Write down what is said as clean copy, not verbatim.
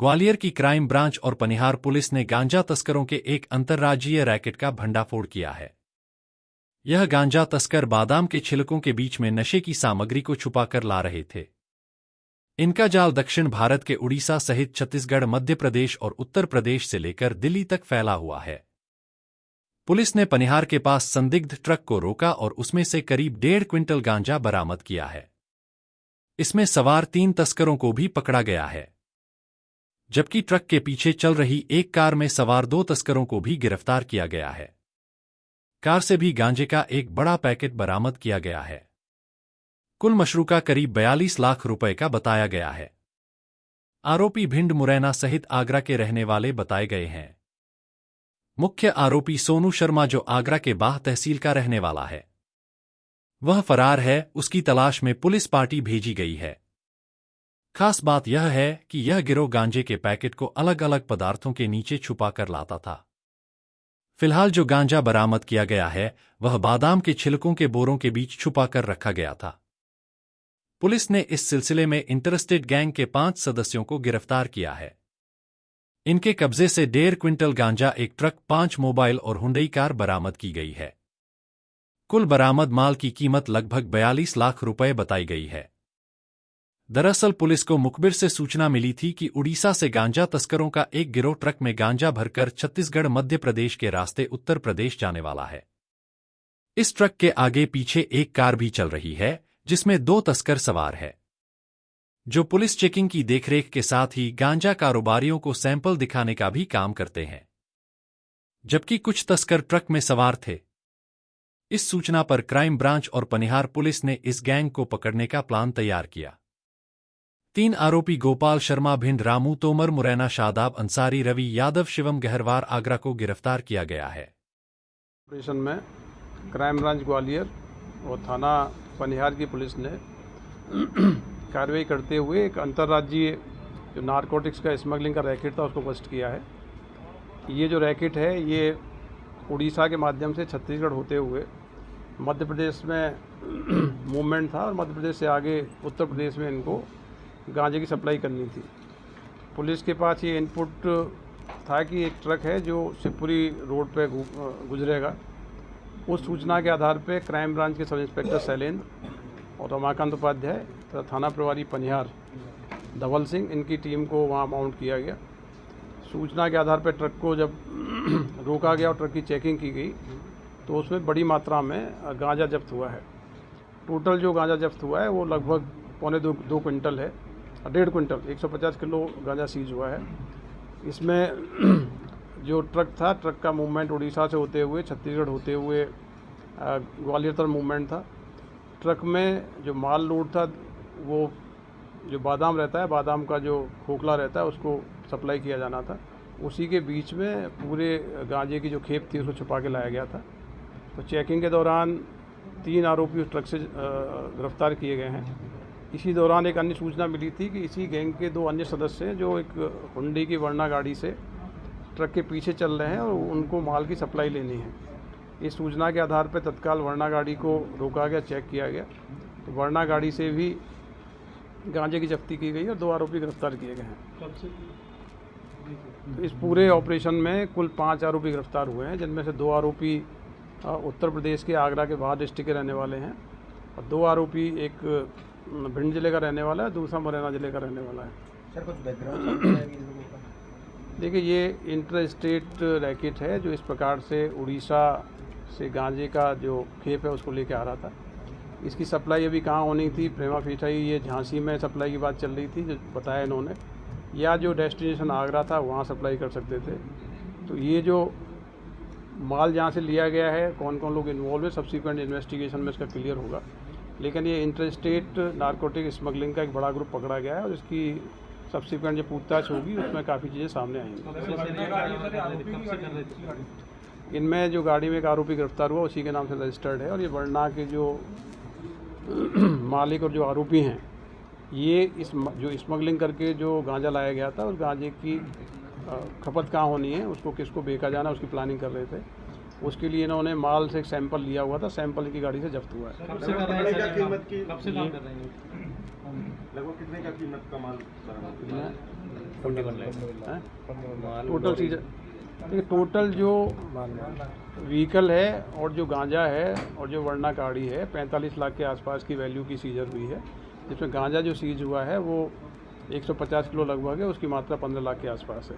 ग्वालियर की crime branch और Panihar police ने गांजा तस्करों के एक अंतर्राज्यीय रैकेट का भंडाफोड़ किया है। यह गांजा तस्कर बादाम के छिलकों के बीच में नशे की सामग्री को छुपाकर ला रहे थे। इनका जाल दक्षिण भारत के उड़ीसा सहित छत्तीसगढ़, मध्य प्रदेश और उत्तर प्रदेश से लेकर दिल्ली तक फैला हुआ है। पुलिस ने पनिहार के पास संदिग्ध ट्रक को रोका और उसमें से करीब 1.5 क्विंटल गांजा बरामद किया है। इसमें सवार 3 तस्करों को भी पकड़ा गया है, जबकि ट्रक के पीछे चल रही एक कार में सवार 2 तस्करों को भी गिरफ्तार किया गया है। कार से भी गांजे का एक बड़ा पैकेट बरामद किया गया है। कुल मशरूका करीब 42 लाख रुपए का बताया गया है। आरोपी भिंड, मुरैना सहित आगरा के रहने वाले बताए गए हैं। मुख्य आरोपी सोनू शर्मा, जो आगरा के बाह तहसील का रहने वाला है, वह फरार है। उसकी तलाश में पुलिस पार्टी भेजी गई है। खास बात यह है कि यह गिरोह गांजे के पैकेट को अलग अलग पदार्थों के नीचे छुपा कर लाता था। फिलहाल जो गांजा बरामद किया गया है वह बादाम के छिलकों के बोरों के बीच छुपा कर रखा गया था। पुलिस ने इस सिलसिले में इंटरस्टेट गैंग के 5 सदस्यों को गिरफ्तार किया है। इनके कब्जे से 1.5 क्विंटल गांजा, एक ट्रक, 5 मोबाइल और हुंडई कार बरामद की गई है। कुल बरामद माल की कीमत लगभग 42 लाख रुपए बताई गई है। दरअसल पुलिस को मुखबिर से सूचना मिली थी कि उड़ीसा से गांजा तस्करों का एक गिरोह ट्रक में गांजा भरकर छत्तीसगढ़, मध्य प्रदेश के रास्ते उत्तर प्रदेश जाने वाला है। इस ट्रक के आगे पीछे एक कार भी चल रही है, जिसमें 2 तस्कर सवार है, जो पुलिस चेकिंग की देखरेख के साथ ही गांजा कारोबारियों को सैंपल दिखाने का भी काम करते हैं, जबकि कुछ तस्कर ट्रक में सवार थे। इस सूचना पर क्राइम ब्रांच और पनिहार पुलिस ने इस गैंग को पकड़ने का प्लान तैयार किया। 3 आरोपी गोपाल शर्मा भिंड, रामू तोमर मुरैना, शादाब अंसारी, रवि यादव, शिवम गहरवार आगरा को गिरफ्तार किया गया है। ऑपरेशन में क्राइम ब्रांच ग्वालियर और थाना पनिहार की पुलिस ने कार्रवाई करते हुए एक अंतर्राज्यीय जो नारकोटिक्स का स्मगलिंग का रैकेट था उसको बस्ट किया है। ये जो रैकेट है ये उड़ीसा के माध्यम से छत्तीसगढ़ होते हुए मध्य प्रदेश में मूवमेंट था और मध्य प्रदेश से आगे उत्तर प्रदेश में इनको गांजे की सप्लाई करनी थी। पुलिस के पास ये इनपुट था कि एक ट्रक है जो शिवपुरी रोड पे गुजरेगा। उस सूचना के आधार पे क्राइम ब्रांच के सब इंस्पेक्टर शैलेंद्र और रमाकांत उपाध्याय तथा थाना प्रभारी पनिहार धवल सिंह, इनकी टीम को वहाँ माउंट किया गया। सूचना के आधार पर ट्रक को जब रोका गया और ट्रक की चेकिंग की गई तो उसमें बड़ी मात्रा में गांजा जब्त हुआ है। टोटल जो गांजा जब्त हुआ है वो लगभग 2 क्विंटल है, 1.5 क्विंटल 150 किलो गांजा सीज हुआ है। इसमें जो ट्रक था, ट्रक का मूवमेंट उड़ीसा से होते हुए छत्तीसगढ़ होते हुए ग्वालियर तक मूवमेंट था। ट्रक में जो माल लोड था वो जो बादाम रहता है, बादाम का जो खोखला रहता है उसको सप्लाई किया जाना था। उसी के बीच में पूरे गांजे की जो खेप थी उसको छुपा के लाया गया था। तो चेकिंग के दौरान 3 आरोपी उस ट्रक से गिरफ्तार किए गए हैं। इसी दौरान एक अन्य सूचना मिली थी कि इसी गैंग के 2 अन्य सदस्य हैं जो एक हुंडई की वर्ना गाड़ी से ट्रक के पीछे चल रहे हैं और उनको माल की सप्लाई लेनी है। इस सूचना के आधार पर तत्काल वर्ना गाड़ी को रोका गया, चेक किया गया तो वर्ना गाड़ी से भी गांजे की जब्ती की गई और 2 आरोपी गिरफ्तार किए गए हैं। तो इस पूरे ऑपरेशन में कुल 5 आरोपी गिरफ्तार हुए हैं, जिनमें से 2 आरोपी उत्तर प्रदेश के आगरा के बाह डिस्ट्रिक्ट के रहने वाले हैं और 2 आरोपी, एक भिंड जिले का रहने वाला है, दूसरा मुरैना जिले का रहने वाला है। सर कुछ बैकग्राउंड देखिए, ये इंटर स्टेट रैकेट है जो इस प्रकार से उड़ीसा से गांजे का जो खेप है उसको लेके आ रहा था। इसकी सप्लाई अभी कहाँ होनी थी, प्रेमा फीठाई ये झांसी में सप्लाई की बात चल रही थी जो बताया इन्होंने, या जो डेस्टिनेशन आगरा था वहाँ सप्लाई कर सकते थे। तो ये जो माल जहाँ से लिया गया है, कौन कौन लोग इन्वॉल्व है, सब्सिक्वेंट इन्वेस्टिगेशन में इसका क्लियर होगा। लेकिन ये इंटर स्टेट नारकोटिक स्मगलिंग का एक बड़ा ग्रुप पकड़ा गया है और इसकी सब्सिक्वेंट जो पूछताछ होगी उसमें काफ़ी चीज़ें सामने आएंगी। इनमें जो गाड़ी में एक आरोपी गिरफ्तार हुआ उसी के नाम से रजिस्टर्ड है और ये वर्ना के जो मालिक और जो आरोपी हैं ये जो स्मगलिंग करके जो गांजा लाया गया था उस गांजे की खपत कहाँ होनी है, उसको किसको बेचा जाना, उसकी प्लानिंग कर रहे थे। उसके लिए इन्होंने माल से एक सैंपल लिया हुआ था, सैंपल की गाड़ी से जब्त हुआ है। लगभग कितने का कीमत का माल बरामद हुआ? टोटल सीजर देखिए, टोटल जो व्हीकल है और जो गांजा है और जो वर्ना गाड़ी है 45 लाख के आसपास की वैल्यू की सीजर हुई है, जिसमें गांजा जो सीज हुआ है वो 150 किलो लगभग है, उसकी मात्रा 15 लाख के आसपास है।